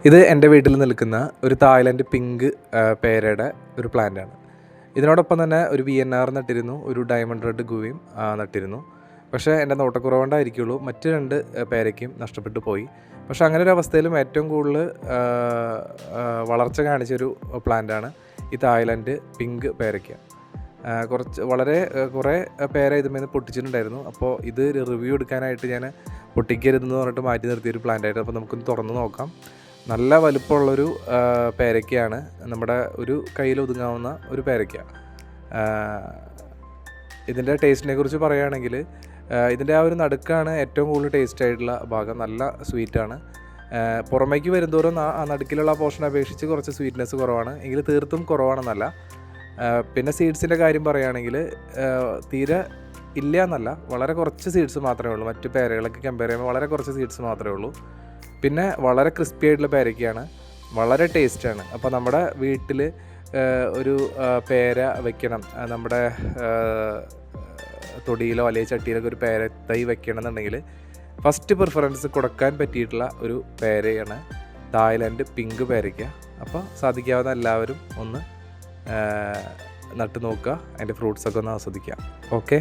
ഇത് എൻ്റെ വീട്ടിൽ നിൽക്കുന്ന ഒരു തായ്ലൻഡ് പിങ്ക് പേരയുടെ ഒരു പ്ലാന്റാണ്. ഇതിനോടൊപ്പം തന്നെ ഒരു VNR നട്ടിരുന്നു, ഒരു ഡയമണ്ട് റെഡ് ഗുവയും നട്ടിരുന്നു. പക്ഷേ എൻ്റെ നോട്ടക്കുറവ് കൊണ്ടായിരിക്കുള്ളൂ മറ്റ് 2 പേരയ്ക്കും നഷ്ടപ്പെട്ടു പോയി. പക്ഷേ അങ്ങനെ ഒരു അവസ്ഥയിലും ഏറ്റവും കൂടുതൽ വളർച്ച കാണിച്ചൊരു പ്ലാന്റാണ് ഈ തായ്ലൻഡ് പിങ്ക് പേരയ്ക്ക. കുറേ പേര ഇതിന്മേൽ പൊട്ടിച്ചിട്ടുണ്ടായിരുന്നു. അപ്പോൾ ഇത് റിവ്യൂ എടുക്കാനായിട്ട് ഞാൻ പൊട്ടിക്കരുതെന്ന് പറഞ്ഞിട്ട് മാറ്റി നിർത്തിയൊരു പ്ലാന്റായിട്ട്. അപ്പോൾ നമുക്കൊന്ന് തുറന്ന് നോക്കാം. നല്ല വലുപ്പമുള്ളൊരു പേരയ്ക്കയാണ്, നമ്മുടെ ഒരു കയ്യിൽ ഒതുങ്ങാവുന്ന ഒരു പേരയ്ക്ക. ഇതിൻ്റെ ടേസ്റ്റിനെ കുറിച്ച് പറയുകയാണെങ്കിൽ ഇതിൻ്റെ ആ ഒരു നടുക്കാണ് ഏറ്റവും കൂടുതൽ ടേസ്റ്റ് ആയിട്ടുള്ള ഭാഗം. നല്ല സ്വീറ്റാണ്. പുറമേക്ക് വരുന്തോറും ആ നടുക്കിലുള്ള പോർഷനെ അപേക്ഷിച്ച് കുറച്ച് സ്വീറ്റ്നെസ് കുറവാണ്, എങ്കിൽ തീർത്തും കുറവാണെന്നല്ല. പിന്നെ സീഡ്സിൻ്റെ കാര്യം പറയുകയാണെങ്കിൽ തീരെ ഇല്ല എന്നല്ല, വളരെ കുറച്ച് സീഡ്സ് മാത്രമേ ഉള്ളൂ. മറ്റു പേരകളൊക്കെ കമ്പയർ ചെയ്യുമ്പോൾ വളരെ കുറച്ച് സീഡ്സ് മാത്രമേ ഉള്ളൂ. പിന്നെ വളരെ ക്രിസ്പി ആയിട്ടുള്ള പേരയ്ക്കയാണ്, വളരെ ടേസ്റ്റാണ്. അപ്പോൾ നമ്മുടെ വീട്ടിൽ ഒരു പേര വയ്ക്കണം, നമ്മുടെ തൊടിയിലോ അല്ലെങ്കിൽ ചട്ടിയിലൊക്കെ ഒരു പേര തൈ വെക്കണമെന്നുണ്ടെങ്കിൽ ഫസ്റ്റ് പ്രിഫറൻസ് കൊടുക്കാൻ പറ്റിയിട്ടുള്ള ഒരു പേരയാണ് തായ്ലൻഡ് പിങ്ക് പേരയ്ക്ക. അപ്പോൾ സാധിക്കാവുന്ന എല്ലാവരും ഒന്ന് നട്ട് നോക്കുക, അതിൻ്റെ ഫ്രൂട്ട്സൊക്കെ ഒന്ന് ആസ്വദിക്കുക. ഓക്കെ.